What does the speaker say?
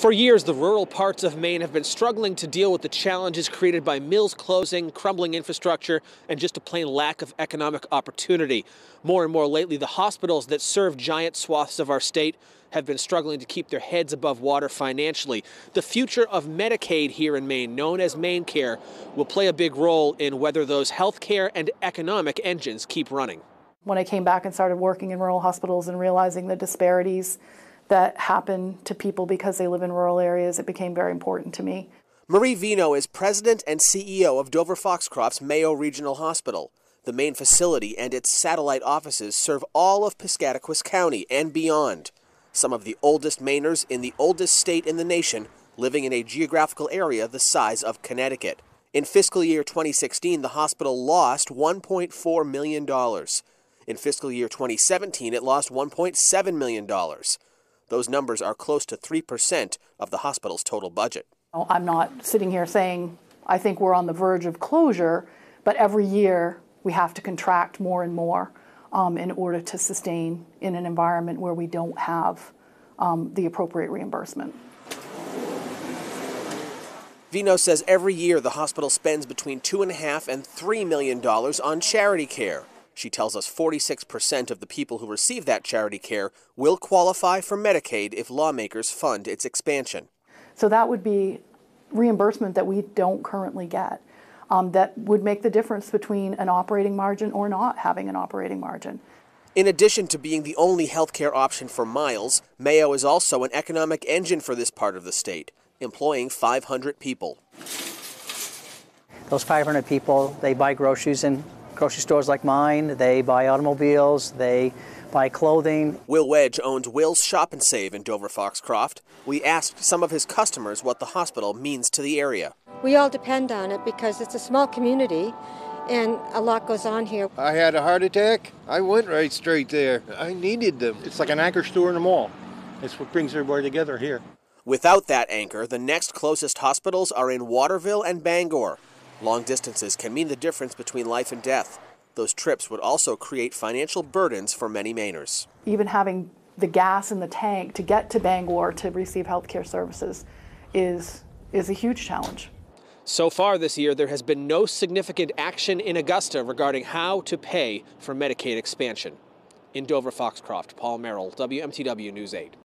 For years, the rural parts of Maine have been struggling to deal with the challenges created by mills closing, crumbling infrastructure, and just a plain lack of economic opportunity. More and more lately, the hospitals that serve giant swaths of our state have been struggling to keep their heads above water financially. The future of Medicaid here in Maine, known as MaineCare, will play a big role in whether those health care and economic engines keep running. When I came back and started working in rural hospitals and realizing the disparities that happen to people because they live in rural areas, it became very important to me. Marie Vino is president and CEO of Dover Foxcroft's Mayo Regional Hospital. The main facility and its satellite offices serve all of Piscataquis County and beyond. Some of the oldest Mainers in the oldest state in the nation, living in a geographical area the size of Connecticut. In fiscal year 2016, the hospital lost $1.4 million. In fiscal year 2017, it lost $1.7 million. Those numbers are close to 3% of the hospital's total budget. I'm not sitting here saying I think we're on the verge of closure, but every year we have to contract more and more in order to sustain in an environment where we don't have the appropriate reimbursement. Vino says every year the hospital spends between $2.5 and $3 million on charity care. She tells us 46% of the people who receive that charity care will qualify for Medicaid if lawmakers fund its expansion. So that would be reimbursement that we don't currently get. That would make the difference between an operating margin or not having an operating margin. In addition to being the only healthcare option for miles, Mayo is also an economic engine for this part of the state, employing 500 people. Those 500 people, they buy groceries in grocery stores like mine, they buy automobiles, they buy clothing. Will Wedge owns Will's Shop and Save in Dover Foxcroft. We asked some of his customers what the hospital means to the area. We all depend on it because it's a small community and a lot goes on here. I had a heart attack. I went right straight there. I needed them. It's like an anchor store in the mall. It's what brings everybody together here. Without that anchor, the next closest hospitals are in Waterville and Bangor. Long distances can mean the difference between life and death. Those trips would also create financial burdens for many Mainers. Even having the gas in the tank to get to Bangor to receive health care services is a huge challenge. So far this year, there has been no significant action in Augusta regarding how to pay for Medicaid expansion. In Dover Foxcroft, Paul Merrill, WMTW News 8.